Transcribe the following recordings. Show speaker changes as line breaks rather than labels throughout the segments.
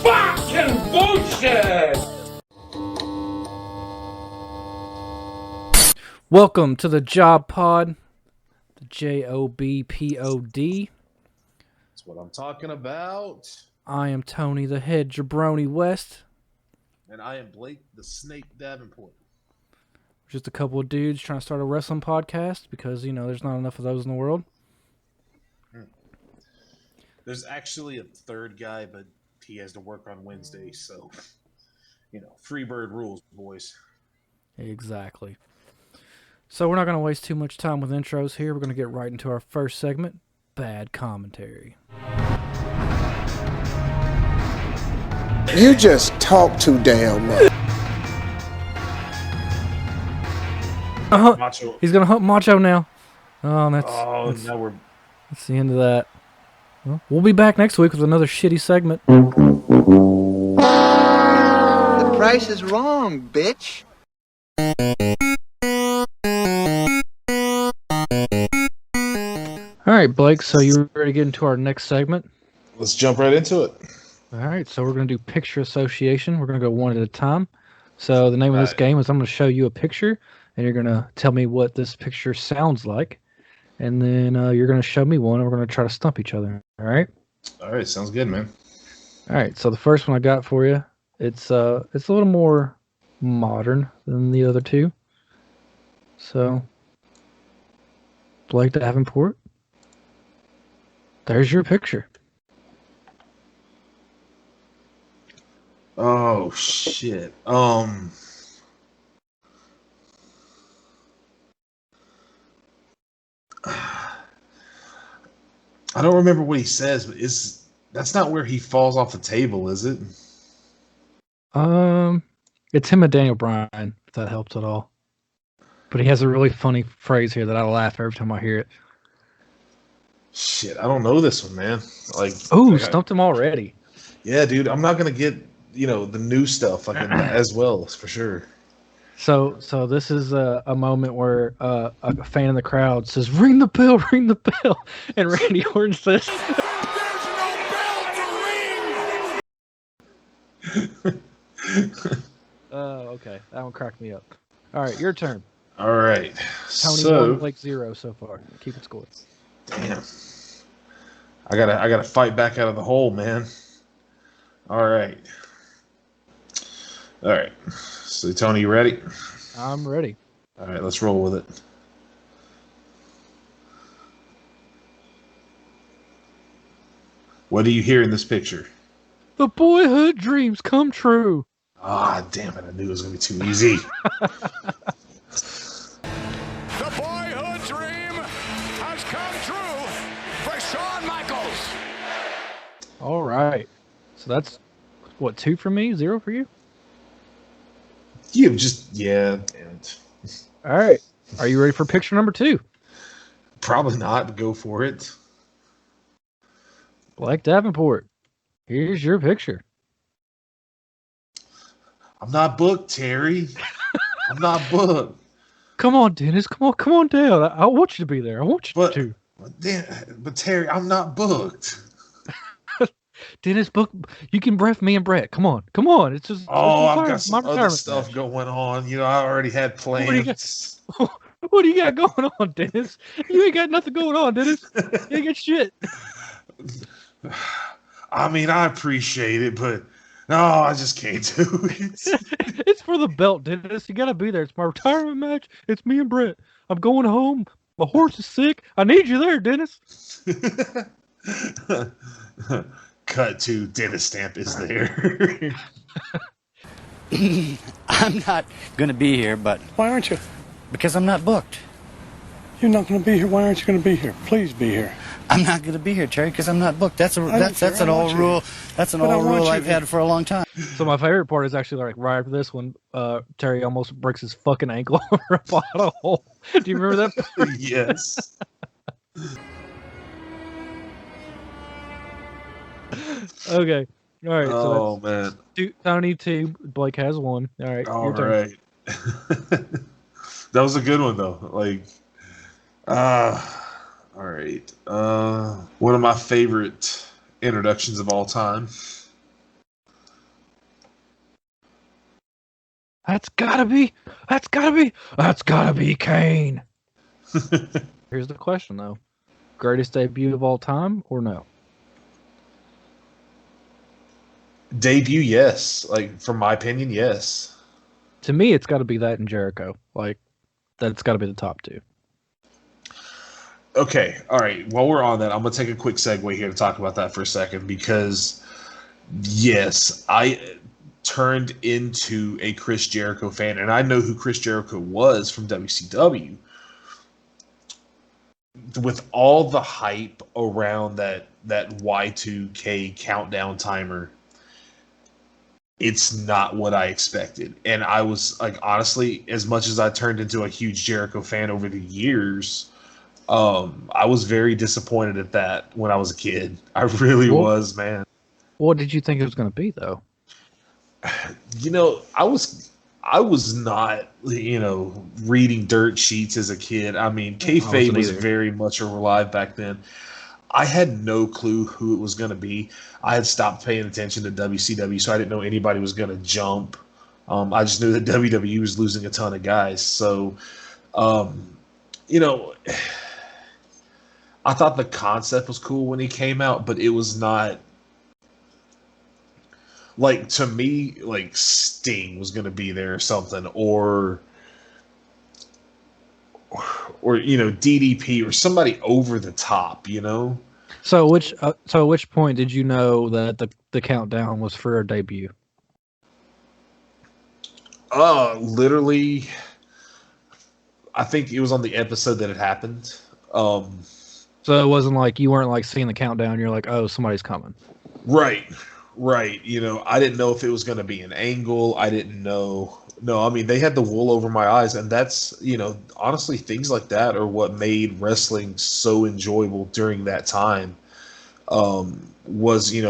Fucking bullshit!
Welcome to the Job Pod, the J.O.B. P.O.D.
That's what I'm talking about.
I am Tony, the head Jabroni West.
And I am Blake, the Snake Davenport.
Just a couple of dudes trying to start a wrestling podcast because, you know, there's not enough of those in the world.
There's actually a third guy, but he has to work on Wednesday, so, you know, free bird rules, boys.
Exactly. So we're not going to waste too much time with intros here. We're going to get right into our first segment, Bad Commentary.
You just talk too damn much.
Macho.
He's going to hunt Macho now. Oh,
Now
that's the end of that. Well, we'll be back next week with another shitty segment.
The price is wrong, bitch.
All right, Blake, so you ready to get into our next segment?
Let's jump right into it.
All right, so we're going to do picture association. We're going to go one at a time. So the name of this game is I'm going to show you a picture, and you're going to tell me what this picture sounds like. And then you're going to show me one, and we're going to try to stump each other. All right?
All right, sounds good, man.
All right, so the first one I got for you, it's a little more modern than the other two. So, Blake Davenport, there's your picture.
Oh, shit. I don't remember what he says, but that's not where he falls off the table, is it?
It's him and Daniel Bryan, if that helps at all. But he has a really funny phrase here that I laugh every time I hear it.
Shit, I don't know this one, man.
Stumped him already.
Yeah, dude, I'm not gonna get the new stuff as well for sure.
So this is a moment where a fan in the crowd says, "Ring the bell, ring the bell," and Randy Orton says, "There's no bell to ring." Okay, that one cracked me up. All right, your turn.
All right,
Tony 1, Blake 0 so far. Keep it score.
Damn, I gotta fight back out of the hole, man. All right. So, Tony, you ready?
I'm ready.
All right, let's roll with it. What do you hear in this picture?
The boyhood dreams come true.
Ah, damn it! I knew it was gonna be too easy.
The boyhood dream has come true for Shawn Michaels.
All right. So that's, what, 2 for me, 0 for you?
And
All right. Are you ready for picture number 2?
probably not, but go for it.
Blake Davenport, here's your picture.
I'm not booked, Terry. I'm not booked.
Come on, Dennis. Come on down. I want you to be there. I want you to.
But Terry, I'm not booked.
Dennis, you can ref me and Brett. Come on. It's just.
I've got some other stuff going on. I already had plans.
What do you got going on, Dennis? You ain't got nothing going on, Dennis. You ain't got shit.
I mean, I appreciate it, but no, I just can't do it.
It's for the belt, Dennis. You got to be there. It's my retirement match. It's me and Brett. I'm going home. My horse is sick. I need you there, Dennis.
Cut to Dennis Stamp is there.
I'm not going to be here, but...
Why aren't you?
Because I'm not booked.
You're not going to be here. Why aren't you going to be here? Please be here.
I'm not going to be here, Terry, because I'm not booked. That's an old rule. That's an old rule I've had for a long time.
So my favorite part is actually like right after this when Terry almost breaks his fucking ankle over a bottle hole. Do you remember that part?
Yes.
Okay. All right.
Oh,
So
man.
Tony 2, Blake has 1. All right.
All
your turn.
right. That was a good one, though. Like, all right. One of my favorite introductions of all time.
That's gotta be Kane. Here's the question, though. Greatest debut of all time or no?
Debut, yes. Like, from my opinion, yes.
To me, it's got to be that and Jericho. Like, that's got to be the top 2.
Okay, all right. While we're on that, I'm going to take a quick segue here to talk about that for a second because, yes, I turned into a Chris Jericho fan, and I know who Chris Jericho was from WCW. With all the hype around that Y2K countdown timer, it's not what I expected. And I was, like, honestly, as much as I turned into a huge Jericho fan over the years, I was very disappointed at that when I was a kid. I really was, man.
What did you think it was going to be, though?
You know, I was not, reading dirt sheets as a kid. I mean, kayfabe was very much alive back then. I had no clue who it was going to be. I had stopped paying attention to WCW, so I didn't know anybody was going to jump. I just knew that WWE was losing a ton of guys. So, I thought the concept was cool when he came out, but it was not, like, to me, like, Sting was going to be there or something, or DDP or somebody over the top,
So at which point did you know that the countdown was for a debut?
Literally, I think it was on the episode that it happened.
So it wasn't like you weren't like seeing the countdown. You're like, oh, somebody's coming.
Right. I didn't know if it was going to be an angle. I didn't know. No, I mean, they had the wool over my eyes, and that's, honestly, things like that are what made wrestling so enjoyable during that time. Was, we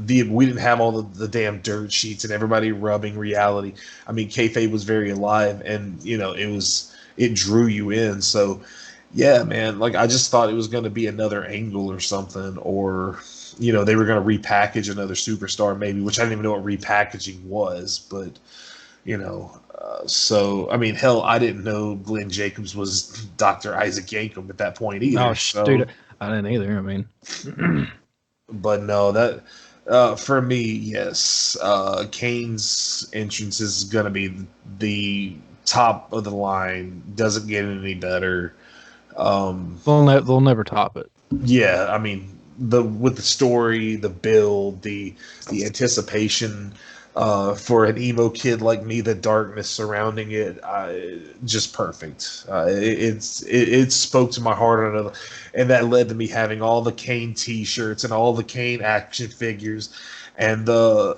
didn't have all the damn dirt sheets and everybody rubbing reality. I mean, kayfabe was very alive, and, it drew you in. So, yeah, man, like, I just thought it was going to be another angle or something, or, they were going to repackage another superstar maybe, which I didn't even know what repackaging was, but, so, I mean, hell, I didn't know Glenn Jacobs was Dr. Isaac Yankem at that point either.
Oh,
so.
Dude, I didn't either, I mean.
But no, that, for me, yes, Kane's entrance is going to be the top of the line, doesn't get any better.
They'll never top it.
Yeah, I mean, with the story, the build, the anticipation, for an emo kid like me, the darkness surrounding it, just perfect. It spoke to my heart, and that led to me having all the Kane T-shirts and all the Kane action figures, and the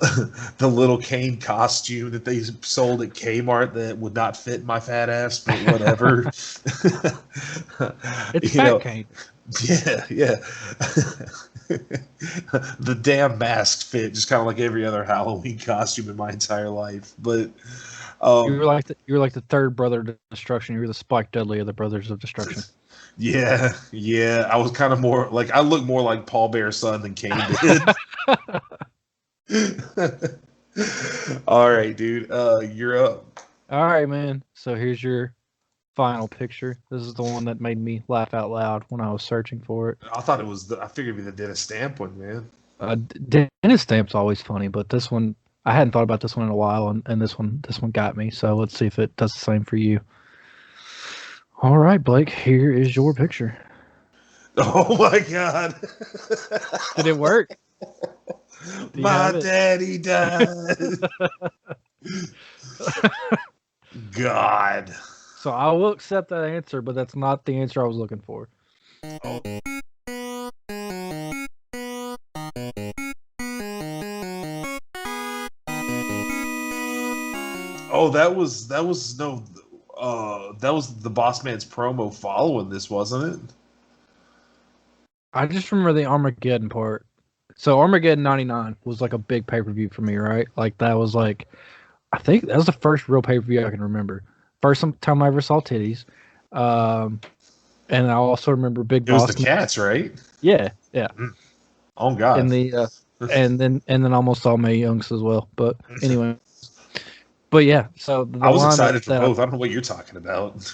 little Kane costume that they sold at Kmart that would not fit my fat ass, but whatever.
It's fat Kane.
Yeah. The damn mask fit just kind of like every other Halloween costume in my entire life. But
you were like the third brother of destruction. You were the Spike Dudley of the Brothers of Destruction.
Yeah. I was kind of more like, I look more like Paul Bear's son than Kane did. All right, dude. You're up.
All right, man. So here's your final picture. This is the one that made me laugh out loud when I was searching for it.
I thought it was I figured it'd be the Dennis Stamp one, man.
Dennis Stamp's always funny, but this one, I hadn't thought about this one in a while, and this one got me. So let's see if it does the same for you. All right, Blake, here is your picture.
Oh my God.
Did it work?
My daddy died. God.
So I will accept that answer, but that's not the answer I was looking for.
Oh, that was no, that was the Boss Man's promo following this, wasn't it?
I just remember the Armageddon part. So Armageddon '99 was like a big pay-per-view for me, right? Like that was like, I think that was the first real pay-per-view I can remember. First time I ever saw titties. And I also remember Big
It was
Boss
the Cats, right?
Yeah, yeah.
Oh God.
In the and then almost saw Mae Young's as well. But anyway. But yeah, so the
I was
line
excited for
that
both. I don't know what you're talking about.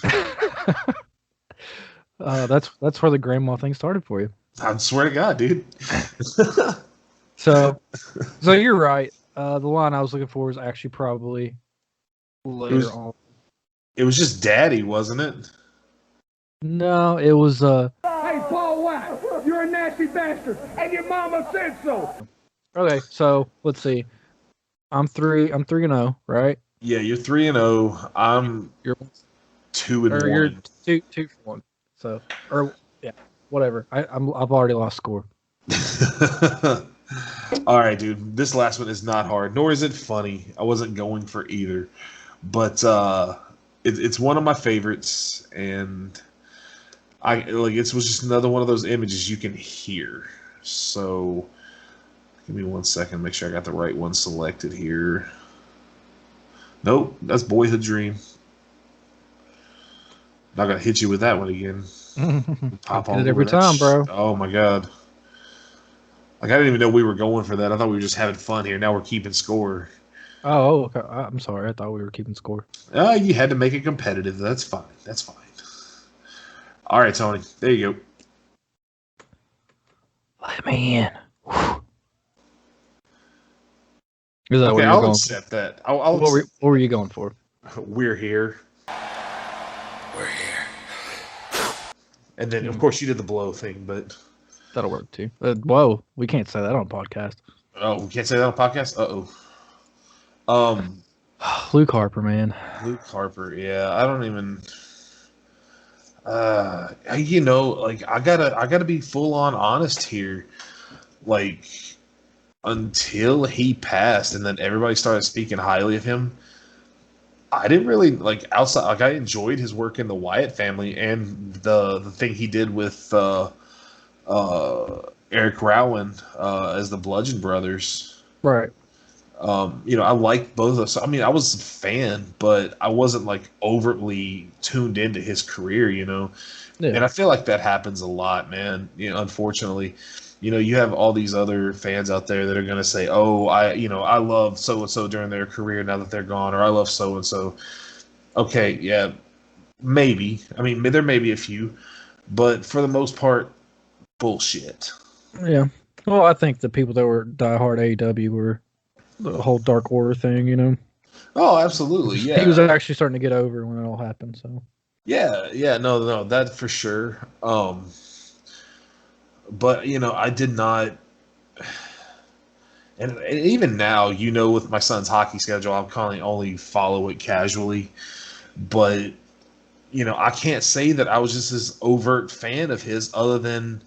that's where the grandma thing started for you.
I swear to God, dude.
So you're right. The line I was looking for was actually probably later on.
It was just Daddy, wasn't it?
No, it was
Hey, Paul White, you're a nasty bastard, and your mama said so.
Okay, so let's see. I'm 3-0, right?
Yeah, you're 3-0. I'm
You're
2-1.
You're 2-1. So, or yeah, whatever. I've already lost score.
All right, dude. This last one is not hard, nor is it funny. I wasn't going for either, but it's one of my favorites, and it was just another one of those images you can hear. So, give me 1 second. Make sure I got the right one selected here. Nope, that's Boyhood Dream. Not gonna hit you with that one again.
Pop on it every time, bro.
Oh my God. Like, I didn't even know we were going for that. I thought we were just having fun here. Now we're keeping score.
Oh, okay. I'm sorry. I thought we were keeping score.
You had to make it competitive. That's fine. That's fine. All right, Tony. There you go.
Let me in. Is that
Okay,
what you're
I'll
going
accept that.
what were you going for?
We're here.
We're here.
And then, of course, you did the blow thing, but...
That'll work, too. Whoa, we can't say that on podcast.
Oh, we can't say that on podcast? Uh-oh.
Luke Harper, man.
Luke Harper, yeah. I don't even... I gotta be full on honest here. Like, until he passed and then everybody started speaking highly of him, I didn't really outside. Like, I enjoyed his work in the Wyatt family and the thing he did with Eric Rowan as the Bludgeon Brothers.
Right.
I liked both of those. I mean, I was a fan, but I wasn't overtly tuned into his career, Yeah. And I feel like that happens a lot, man. Unfortunately, you have all these other fans out there that are going to say, "Oh, I love so and so during their career now that they're gone," or "I love so and so." Okay, yeah, maybe. I mean, there may be a few, but for the most part, bullshit.
Yeah. Well, I think the people that were diehard AEW were the whole Dark Order thing,
Oh, absolutely, yeah.
He was actually starting to get over when it all happened, so.
Yeah, no, that for sure. But I did not, and even now, with my son's hockey schedule, I'm kind of only follow it casually. But I can't say that I was just this overt fan of his, other than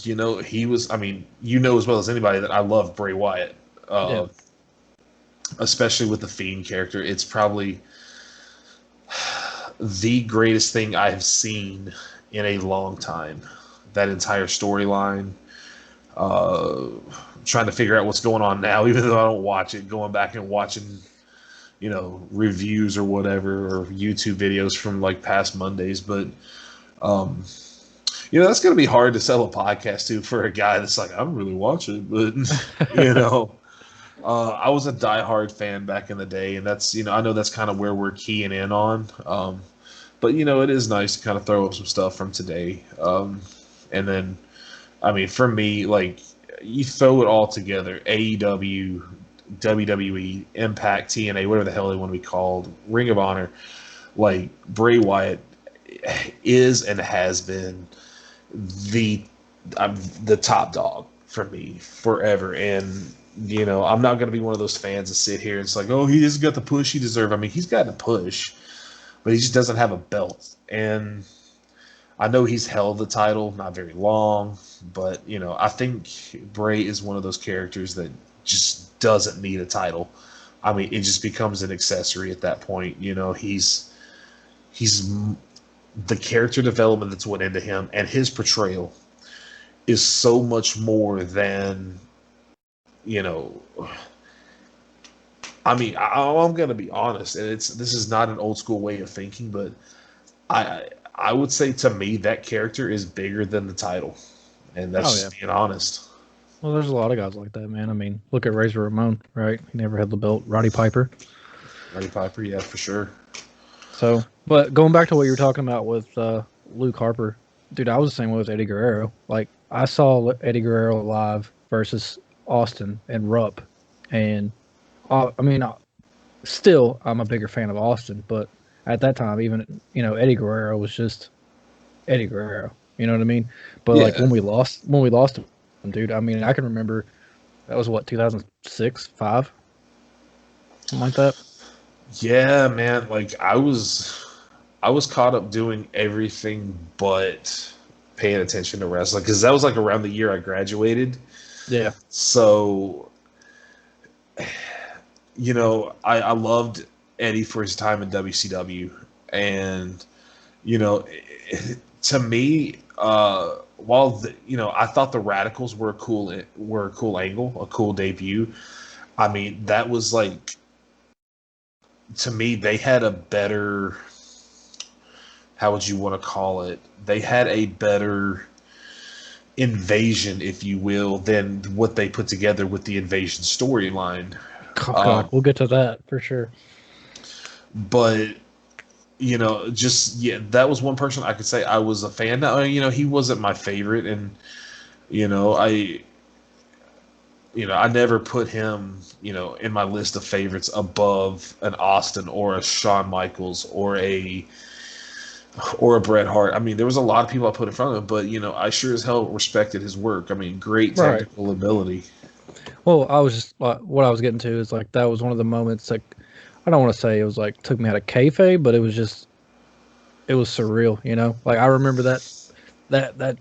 he was. I mean, as well as anybody that I love Bray Wyatt, especially with the Fiend character. It's probably the greatest thing I have seen in a long time. That entire storyline, trying to figure out what's going on now, even though I don't watch it, going back and watching, reviews or whatever, or YouTube videos from past Mondays. But, that's going to be hard to sell a podcast to for a guy that's like, I don't really watch it, but, I was a diehard fan back in the day, and that's, I know that's kind of where we're keying in on. But, it is nice to kind of throw up some stuff from today. And then, I mean, for me, you throw it all together, AEW, WWE, Impact, TNA, whatever the hell they want to be called, Ring of Honor, Bray Wyatt is and has been the top dog for me forever. And, I'm not going to be one of those fans that sit here and it's like, oh, he hasn't got the push he deserves. I mean, he's got the push, but he just doesn't have a belt. And I know he's held the title, not very long, but I think Bray is one of those characters that just doesn't need a title. I mean, it just becomes an accessory at that point. He's the character development that's went into him, and his portrayal is so much more than I mean, I'm gonna be honest, and this is not an old school way of thinking, but I would say to me that character is bigger than the title, and that's just being honest.
Well, there's a lot of guys like that, man. I mean, look at Razor Ramon, right? He never had the belt. Roddy Piper,
yeah, for sure.
So, but going back to what you were talking about with Luke Harper, dude, I was the same way with Eddie Guerrero. Like, I saw Eddie Guerrero live versus Austin and Rupp, and I mean, still, I'm a bigger fan of Austin, but at that time, even Eddie Guerrero was just Eddie Guerrero. You know what I mean? But like when we lost him, dude. I mean, I can remember that was what 2006, 5, something like that.
Yeah, man. Like I was caught up doing everything but paying attention to wrestling because that was like around the year I graduated.
Yeah.
So, I loved Eddie for his time in WCW, and to me, while I thought the Radicals were a cool angle, a cool debut. I mean, that was like, to me, they had a better, how would you want to call it? They had a better invasion, if you will, than what they put together with the invasion storyline.
God, we'll get to that for sure.
But that was one person I could say I was a fan. Now, he wasn't my favorite, and I never put him, in my list of favorites above an Austin or a Shawn Michaels or a Bret Hart. I mean, there was a lot of people I put in front of him, but I sure as hell respected his work. I mean, great technical ability.
Well, I was just what I was getting to is like that was one of the moments. Like, I don't want to say it was like took me out of kayfabe, but it was surreal. Like I remember that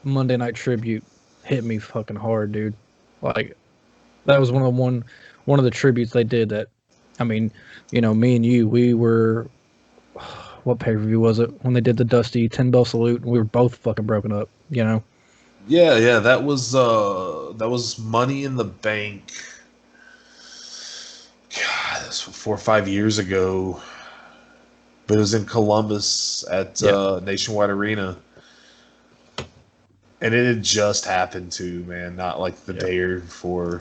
Monday Night Tribute hit me fucking hard, dude. Like that was one of the tributes they did. That, I mean, me and you, we were. What pay-per-view was it when they did the Dusty 10-bell salute and we were both fucking broken up,
Yeah, that was Money in the Bank. God, that's 4 or 5 years ago. But it was in Columbus at Nationwide Arena. And it had just happened too, man, not like the day before.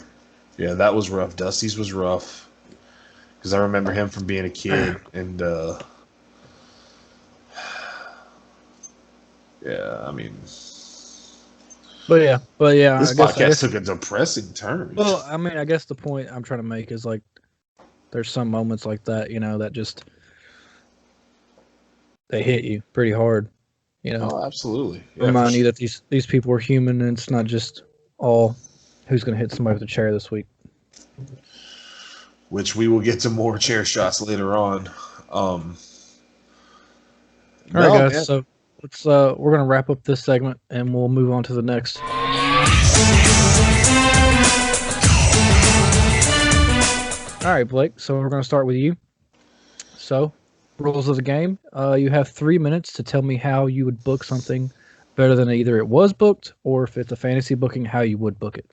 Yeah, that was rough. Dusty's was rough. Because I remember him from being a kid, and yeah, I mean,
but yeah.
This podcast took a depressing turn.
Well, I mean, I guess the point I'm trying to make is like, there's some moments like that, that just they hit you pretty hard.
Oh, absolutely. Yeah,
remind you that these people are human, and it's not just all who's going to hit somebody with a chair this week.
Which we will get to more chair shots later on. All
right, guys. Man. So let's we're going to wrap up this segment, and we'll move on to the next. All right, Blake. So we're going to start with you. So, rules of the game. You have 3 minutes to tell me how you would book something better than either it was booked, or if it's a fantasy booking, how you would book it.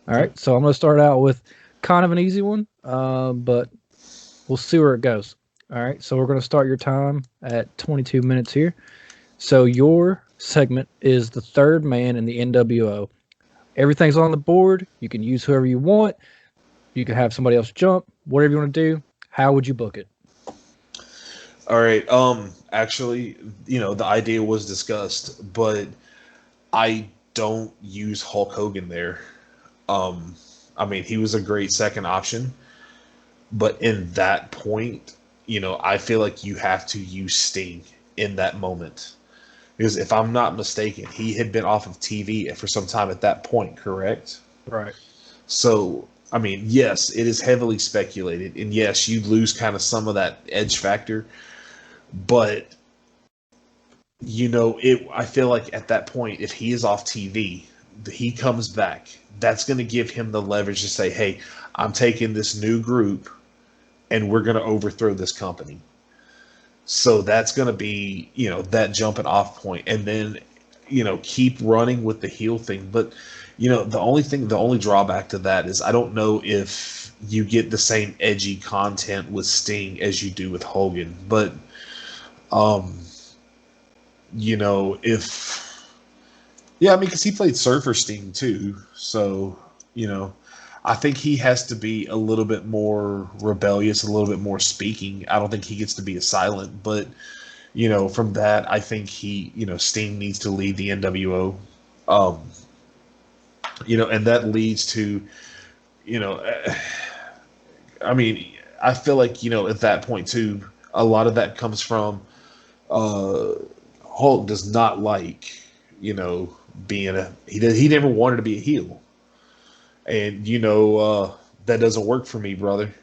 All right. So I'm going to start out with kind of an easy one, but we'll see where it goes. All right. So we're going to start your time at 22 minutes here. So your segment is the third man in the NWO. Everything's on the board. You can use whoever you want. You can have somebody else jump. Whatever you want to do. How would you book it?
All right. Actually, the idea was discussed, but I don't use Hulk Hogan there. I mean, he was a great second option, but in that point, I feel like you have to use Sting in that moment. Because if I'm not mistaken, he had been off of TV for some time at that point, correct?
Right.
So, I mean, yes, it is heavily speculated, and yes, you lose kind of some of that edge factor, but I feel like at that point, if he is off TV, he comes back. That's going to give him the leverage to say, "Hey, I'm taking this new group, and we're going to overthrow this company." So that's going to be, that jumping off point, and then, keep running with the heel thing. But, the only drawback to that is I don't know if you get the same edgy content with Sting as you do with Hogan. But, if, yeah, I mean, because he played Surfer Sting too. So, I think he has to be a little bit more rebellious, a little bit more speaking. I don't think he gets to be a silent, but from that, I think Sting needs to lead the NWO. And that leads to, you know, I mean, I feel like, at that point too, a lot of that comes from Hulk does not like, being he never wanted to be a heel. And that doesn't work for me, brother.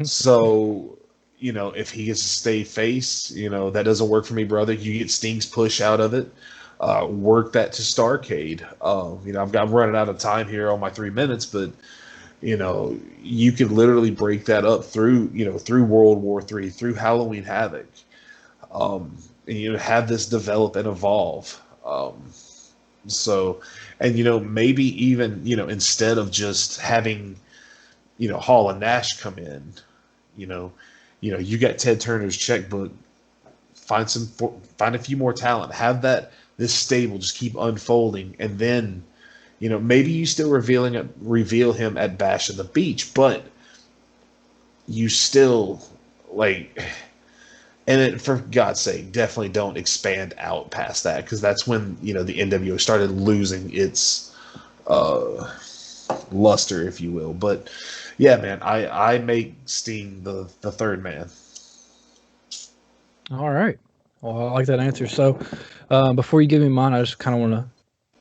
So, if he gets to stay face, that doesn't work for me, brother. You get Sting's push out of it. Work that to Starcade. I'm running out of time here on my 3 minutes, but you could literally break that up through World War III, through Halloween Havoc, and have this develop and evolve. So, and maybe even instead of just having Hall and Nash come in, you got Ted Turner's checkbook. Find a few more talent. Have this stable just keep unfolding, and then maybe you still reveal him at Bash of the Beach, but you still and for God's sake, definitely don't expand out past that, because that's when the NWO started losing its luster, if you will. But yeah, man, I make Sting the third man.
All right. Well, I like that answer. So, before you give me mine, I just kind of want to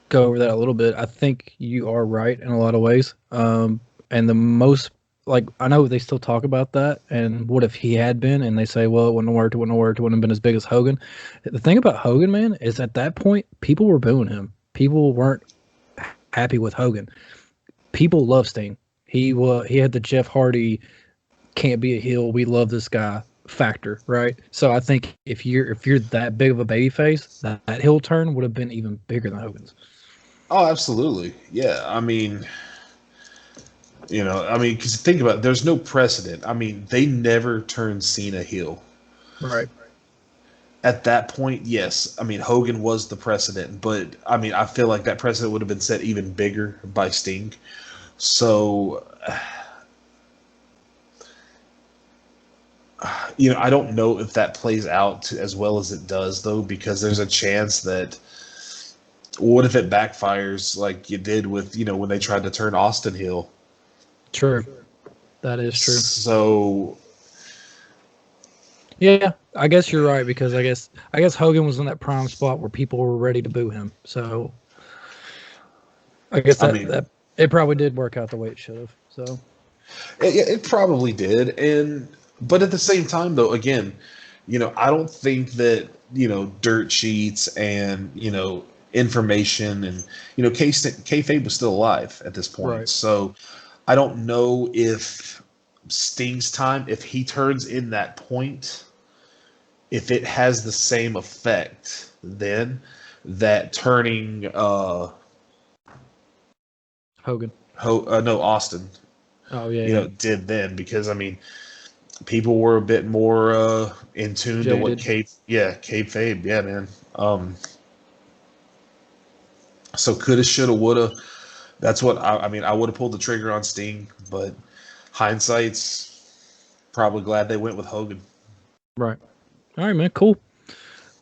go over that a little bit. I think you are right in a lot of ways. And the most, I know they still talk about that. And what if he had been? And they say, well, it wouldn't have worked. It wouldn't have worked. It wouldn't have been as big as Hogan. The thing about Hogan, man, is at that point, people were booing him. People weren't happy with Hogan. People love Sting. He had the Jeff Hardy, can't be a heel, we love this guy factor, right? So I think if you're that big of a baby face, that heel turn would have been even bigger than Hogan's.
Oh, absolutely. Yeah. I mean, because think about it, there's no precedent. I mean, they never turned Cena heel.
Right.
At that point, yes. I mean, Hogan was the precedent, but I mean, I feel like that precedent would have been set even bigger by Sting. So, I don't know if that plays out as well as it does, though, because there's a chance that what if it backfires like you did with, when they tried to turn Austin heel?
True. That is true.
So,
yeah, I guess you're right, because I guess Hogan was in that prime spot where people were ready to boo him. So, I guess that it probably did work out the way it should have. So,
it probably did, but at the same time, though, again, I don't think that dirt sheets and information and kayfabe was still alive at this point.
Right.
So I don't know if Sting's time, if he turns in that point, if it has the same effect then that turning
Hogan.
No, Austin.
Oh yeah.
Did then, because I mean, people were a bit more in tune to what kayfabe, yeah, man. So coulda, shoulda, woulda. That's what I mean. I would have pulled the trigger on Sting, but hindsight's probably glad they went with Hogan.
Right. All right, man. Cool.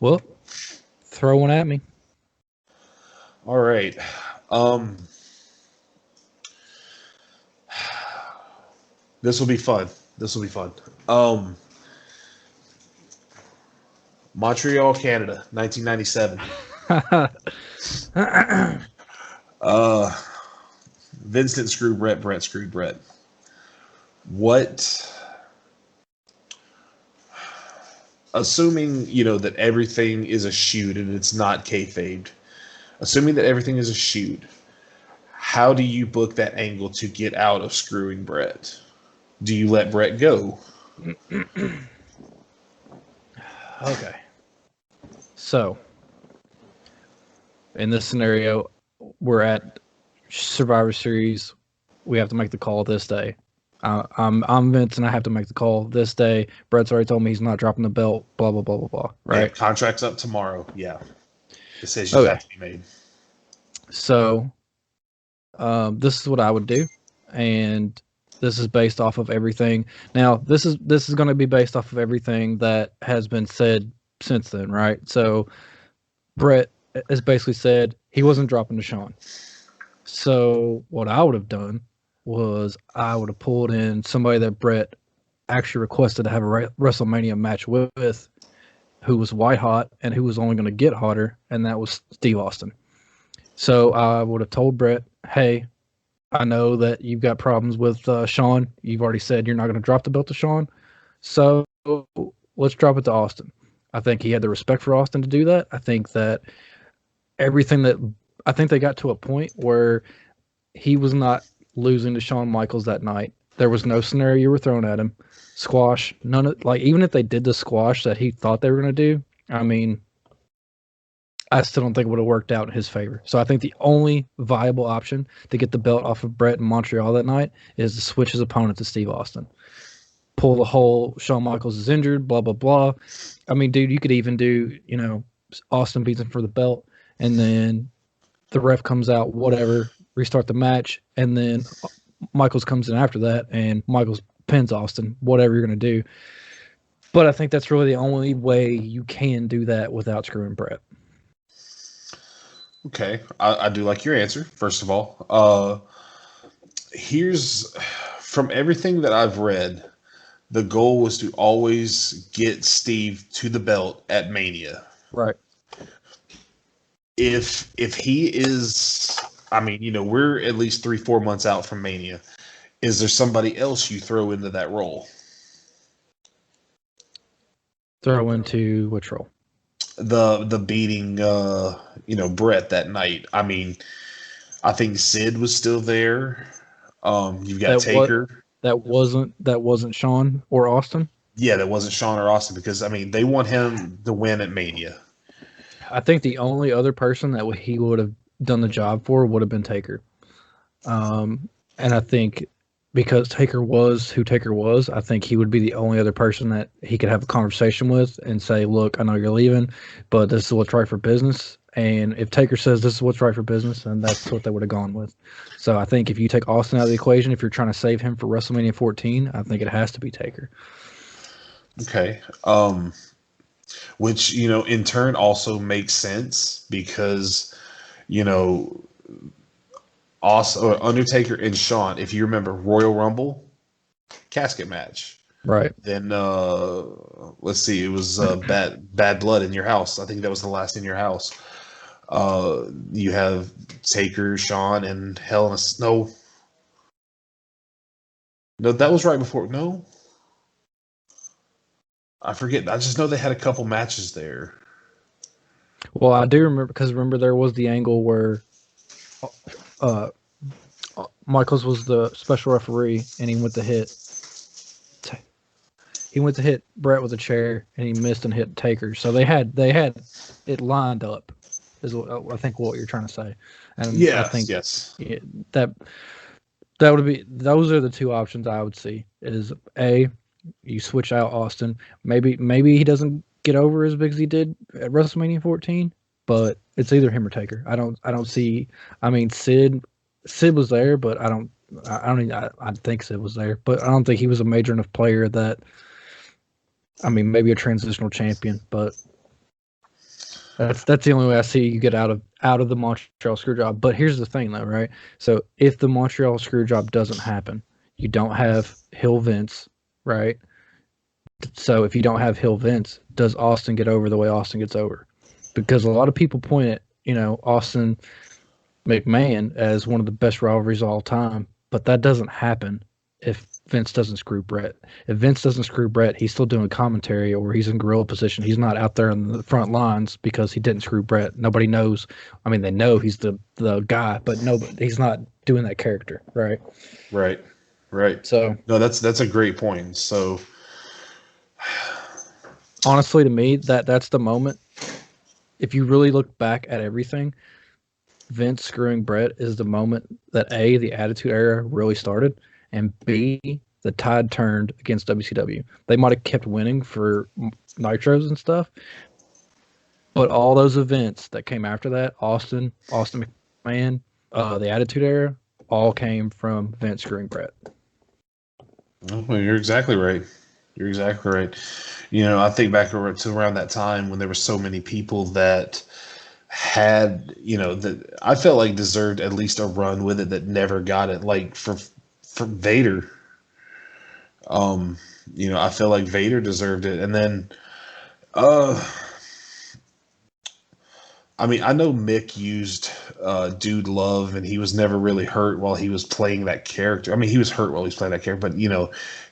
Well, throw one at me.
All right. This will be fun. Montreal, Canada, 1997. Vincent screwed Brett. Brett screwed Brett. What assuming, you know, that everything is a shoot and it's not kayfabed, assuming that everything is a shoot, how do you book that angle to get out of screwing Brett? Do you let Brett go?
Okay. So, in this scenario, we're at Survivor Series. We have to make the call this day. I'm Vince, and I have to make the call this day. Brett's already told me he's not dropping the belt. Blah blah blah blah blah. Right?
Yeah, contract's up tomorrow. Yeah, decisions have to be made.
So, this is what I would do, and this is based off of everything. Now, this is going to be based off of everything that has been said since then, right? So, Brett has basically said he wasn't dropping to Sean. So, what I would have done was I would have pulled in somebody that Brett actually requested to have a WrestleMania match with, who was white hot and who was only going to get hotter, and that was Steve Austin. So I would have told Brett, hey, I know that you've got problems with Sean. You've already said you're not going to drop the belt to Sean. So let's drop it to Austin. I think he had the respect for Austin to do that. I think that I think they got to a point where he was not losing to Shawn Michaels that night. There was no scenario you were throwing at him. Squash, none of, like, even if they did the squash that he thought they were going to do, I mean, I still don't think it would have worked out in his favor. So I think the only viable option to get the belt off of Brett in Montreal that night is to switch his opponent to Steve Austin. Pull the whole Shawn Michaels is injured, blah, blah, blah. I mean, dude, you could even do, you know, Austin beats him for the belt, and then the ref comes out, whatever, restart the match, and then Michaels comes in after that, and Michaels pins Austin, whatever you're going to do. But I think that's really the only way you can do that without screwing Brett.
Okay, I do like your answer, first of all. Here's, from everything that I've read, the goal was to always get Steve to the belt at Mania.
Right.
If he is, I mean, you know, we're at least 3-4 months out from Mania. Is there somebody else you throw into that role?
Throw into which role?
The beating, you know, Brett that night. I mean, I think Sid was still there. You've got Taker.
That wasn't Sean or Austin?
Yeah, that wasn't Sean or Austin, because, I mean, they want him to win at Mania.
I think the only other person that he would have done the job for would have been Taker. And I think because Taker was who Taker was, I think he would be the only other person that he could have a conversation with and say, look, I know you're leaving, but this is what's right for business. And if Taker says this is what's right for business, then that's what they would have gone with. So I think if you take Austin out of the equation, if you're trying to save him for WrestleMania 14, I think it has to be Taker.
Okay. Which, you know, in turn also makes sense because, you know, also Undertaker and Shawn, if you remember Royal Rumble casket match,
right?
Then let's see, it was bad blood in your house. I think that was the last in your house. You have Taker, Shawn, and Hell in a no, that was right before. No, I forget. I just know they had a couple matches there.
Well, I do remember because there was the angle where Michaels was the special referee, and he went to hit Brett with a chair, and he missed and hit Taker. So they had it lined up, is what I think what you're trying to say. And
yeah,
I think
yes,
that would be, those are the two options I would see. Is A, you switch out Austin. Maybe he doesn't get over as big as he did at WrestleMania 14, but it's either him or Taker. I don't see. I mean, Sid was there, but I think Sid was there, but I don't think he was a major enough player that. I mean, maybe a transitional champion, but that's the only way I see you get out of the Montreal Screwjob. But here's the thing, though, right? So if the Montreal Screwjob doesn't happen, you don't have Hill Vince, right? So if you don't have Hill Vince, does Austin get over the way Austin gets over? Because a lot of people point at, you know, Austin McMahon as one of the best rivalries of all time, but that doesn't happen if Vince doesn't screw Brett. If Vince doesn't screw Brett, he's still doing commentary or he's in gorilla position. He's not out there in the front lines because he didn't screw Brett. Nobody knows. I mean, they know he's the guy, but he's not doing that character, right?
Right. Right.
So
no, that's a great point. So
honestly, to me, that's the moment. If you really look back at everything, Vince screwing Brett is the moment that A, the Attitude Era really started, and B, the tide turned against WCW. They might have kept winning for Nitros and stuff, but all those events that came after that, Austin McMahon, the Attitude Era, all came from Vince screwing Brett.
well, you're exactly right. You're exactly right. I think back to around that time when there were so many people that had, that I felt like deserved at least a run with it that never got it. Like for Vader, I feel like Vader deserved it. And then, I mean, I know Mick used Dude Love, and he was never really hurt while he was playing that character. I mean, he was hurt while he was playing that character, but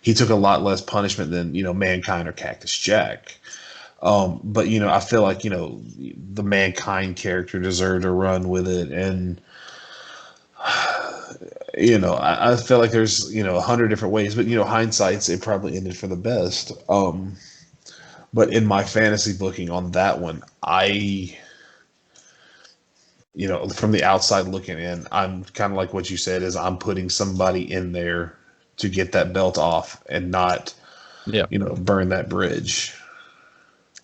he took a lot less punishment than Mankind or Cactus Jack. But I feel like the Mankind character deserved a run with it, and I feel like there's 100 different ways, but hindsight's it probably ended for the best. But in my fantasy booking on that one, from the outside looking in, I'm kind of like what you said is I'm putting somebody in there to get that belt off and not, burn that bridge.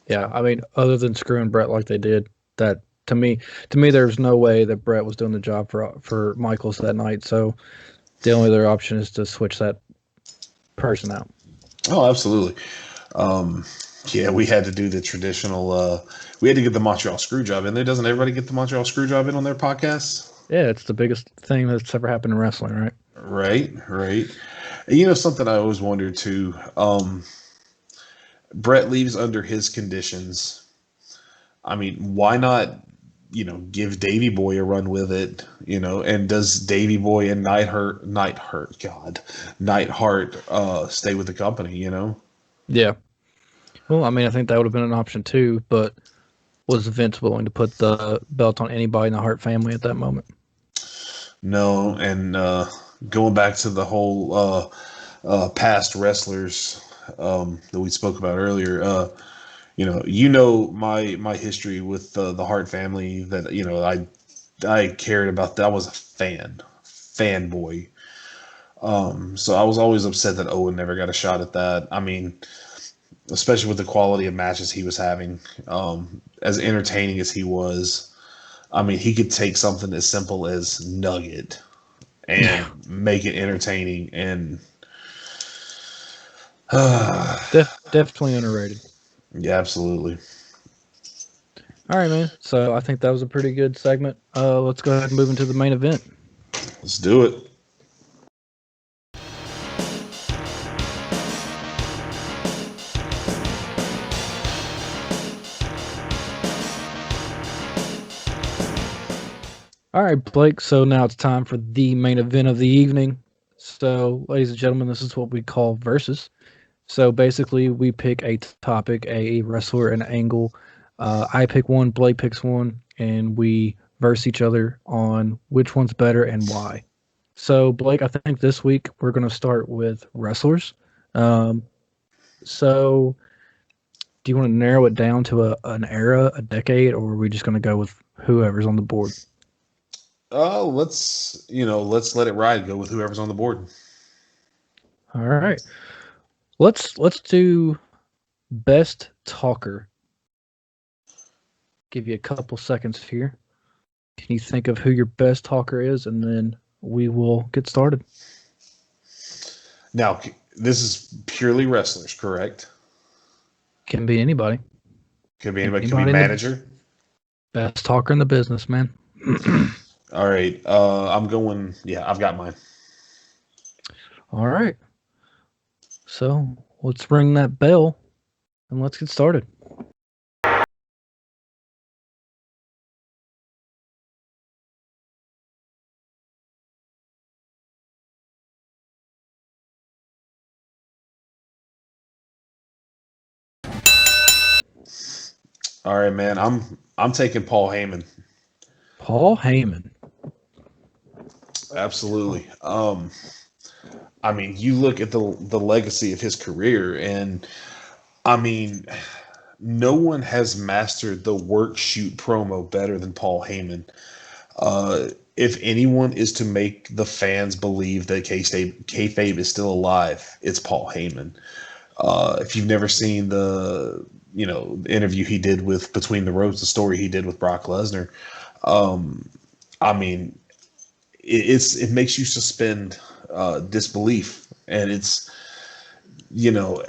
Yeah, I mean, other than screwing Brett like they did, that to me, there's no way that Brett was doing the job for Michaels that night. So the only other option is to switch that person out.
Oh, absolutely. Yeah, we had to do the traditional. We had to get the Montreal Screwjob in there. Doesn't everybody get the Montreal Screwjob in on their podcasts?
Yeah, it's the biggest thing that's ever happened in wrestling, right?
Right. Something I always wondered too. Brett leaves under his conditions. I mean, why not, give Davey Boy a run with it, and does Davey Boy and Neidhart, stay with the company,
Yeah. Well, I mean, I think that would have been an option too, but was Vince willing to put the belt on anybody in the Hart family at that moment?
No, and going back to the whole past wrestlers that we spoke about earlier, my history with the Hart family that I cared about. That I was a fanboy. So I was always upset that Owen never got a shot at that. I mean, especially with the quality of matches he was having, as entertaining as he was. I mean, he could take something as simple as Nugget and make it entertaining and
definitely underrated.
Yeah, absolutely.
All right, man. So I think that was a pretty good segment. Let's go ahead and move into the main event.
Let's do it.
All right, Blake. So now it's time for the main event of the evening. So, ladies and gentlemen, this is what we call versus. So basically, we pick a topic, a wrestler, an angle. I pick one, Blake picks one, and we verse each other on which one's better and why. So, Blake, I think this week we're going to start with wrestlers. So, do you want to narrow it down to an era, a decade, or are we just going to go with whoever's on the board?
Let's let it ride. Go with whoever's on the board.
All right. Let's do best talker. Give you a couple seconds here. Can you think of who your best talker is, and then we will get started.
Now, this is purely wrestlers, correct?
Can be anybody.
Could be anybody. Could be manager.
Best talker in the business, man.
All right. I'm going. Yeah, I've got mine.
All right. So let's ring that bell and let's get started.
All right, man. I'm taking Paul Heyman.
Paul Heyman.
Absolutely. I mean, you look at the legacy of his career, and I mean, no one has mastered the work shoot promo better than Paul Heyman. If anyone is to make the fans believe that kayfabe is still alive, it's Paul Heyman. If you've never seen the interview he did with Between the Ropes, the story he did with Brock Lesnar, I mean, it makes you suspend disbelief, and it's you know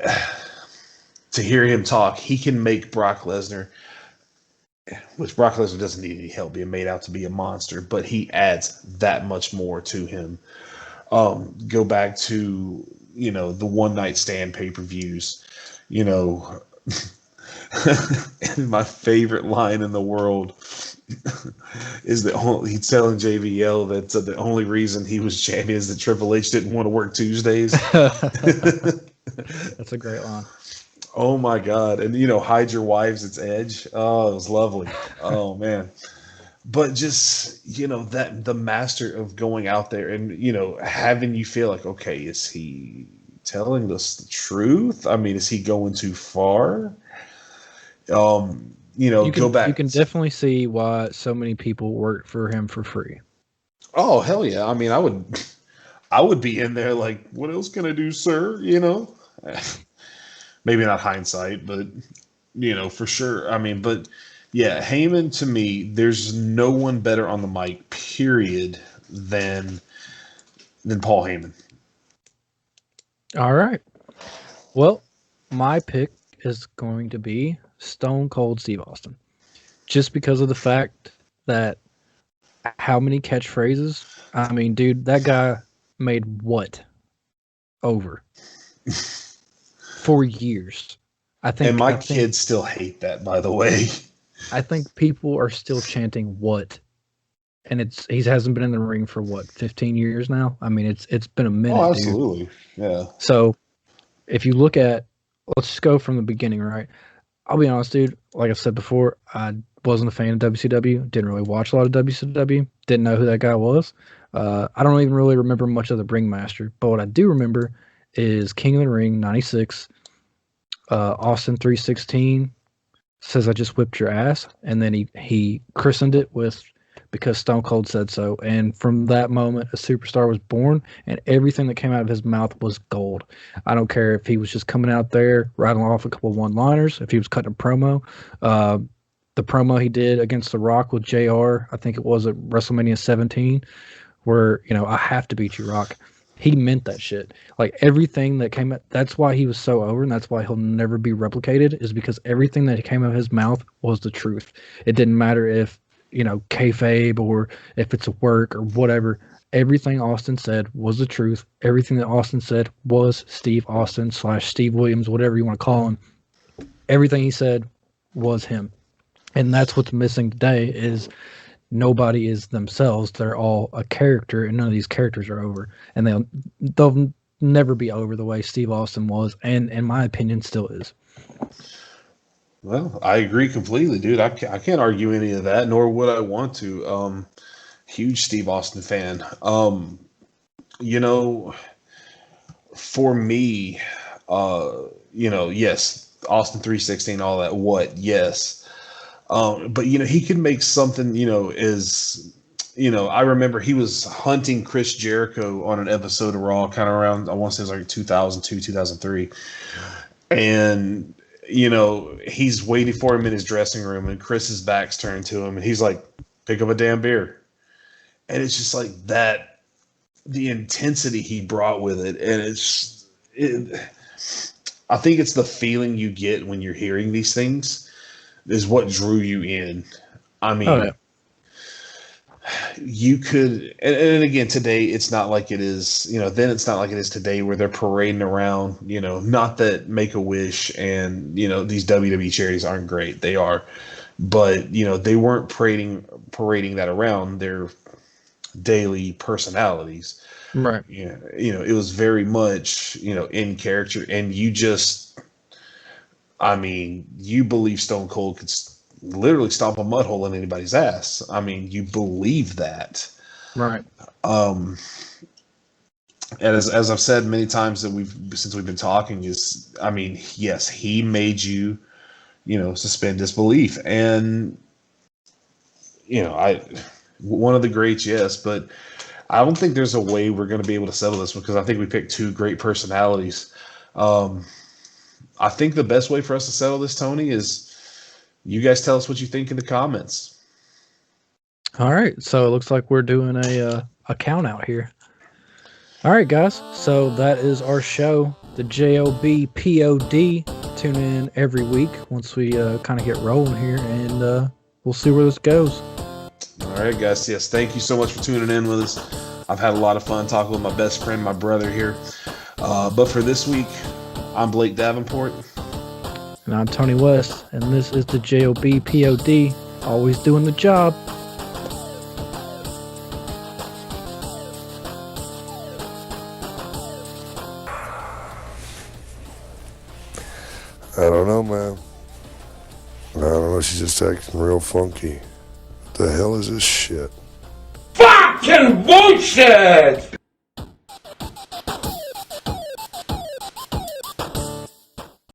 to hear him talk, he can make Brock Lesnar, which Brock Lesnar doesn't need any help, being made out to be a monster, but he adds that much more to him. Go back to the one night stand pay-per-views, and my favorite line in the world is that he's telling JBL that the only reason he was champion is that Triple H didn't want to work Tuesdays.
That's a great line.
Oh my God. And hide your wives, it's Edge. Oh, it was lovely. Oh man. But just, that the master of going out there and, having you feel like, okay, is he telling us the truth? I mean, is he going too far? Go back.
You can definitely see why so many people work for him for free.
Oh, hell yeah. I mean, I would be in there like, what else can I do, sir? Maybe not hindsight, but for sure. I mean, but yeah, Heyman, to me, there's no one better on the mic, period, than Paul Heyman.
All right. Well, my pick is going to be Stone Cold Steve Austin. Just because of the fact that how many catchphrases? I mean, dude, that guy made what? Over. For years. I think.
And my kids still hate that, by the way.
I think people are still chanting what, and he hasn't been in the ring for 15 years now. I mean, it's been a minute.
Oh, absolutely,
dude.
Yeah.
So, if you look at, let's just go from the beginning, right? I'll be honest, dude. Like I said before, I wasn't a fan of WCW. Didn't really watch a lot of WCW. Didn't know who that guy was. I don't even really remember much of the Ringmaster. But what I do remember is King of the Ring '96. Austin 316 says, "I just whipped your ass," and then he christened it with "because Stone Cold said so." And from that moment, a superstar was born, and everything that came out of his mouth was gold. I don't care if he was just coming out there rattling off a couple of one-liners, if he was cutting a promo. The promo he did against The Rock with JR, I think it was at WrestleMania 17, where I have to beat you, Rock. He meant that shit. Like everything that came out, that's why he was so over, and that's why he'll never be replicated, is because everything that came out of his mouth was the truth. It didn't matter if, kayfabe or if it's a work or whatever. Everything Austin said was the truth. Everything that Austin said was Steve Austin / Steve Williams, whatever you want to call him. Everything he said was him. And that's what's missing today is nobody is themselves. They're all a character, and none of these characters are over. And they'll never be over the way Steve Austin was, and in my opinion, still is.
Well, I agree completely, dude. I can't argue any of that, nor would I want to. Huge Steve Austin fan. For me, yes, Austin 316, all that. What? Yes. But he could make something, I remember he was hunting Chris Jericho on an episode of Raw, kind of around, I want to say it was like 2002, 2003. And, he's waiting for him in his dressing room, and Chris's back's turned to him, and he's like, pick up a damn beer. And it's just like that, the intensity he brought with it. And I think it's the feeling you get when you're hearing these things is what drew you in. I mean, you could, and again, today it's not like it is, then it's not like it is today where they're parading around, not that Make-A-Wish and, these WWE charities aren't great. They are. But, they weren't parading that around their daily personalities.
Right.
Yeah. It was very much, in character, and you just, I mean, you believe Stone Cold literally stomp a mud hole in anybody's ass. I mean, you believe that.
Right.
And as I've said many times since we've been talking is, I mean, yes, he made you, suspend disbelief. And, one of the greats, yes, but I don't think there's a way we're going to be able to settle this because I think we picked two great personalities. I think the best way for us to settle this, Tony, is you guys tell us what you think in the comments.
All right. So it looks like we're doing a count out here. All right, guys. So that is our show, the J.O.B. P.O.D. Tune in every week once we kind of get rolling here, and we'll see where this goes.
All right, guys. Yes, thank you so much for tuning in with us. I've had a lot of fun talking with my best friend, my brother here. But for this week, I'm Blake Davenport.
And I'm Tony West, and this is the J.O.B. P.O.D. Always doing the job.
I don't know, man. I don't know. She's just acting real funky. What the hell is this shit?
Fucking bullshit!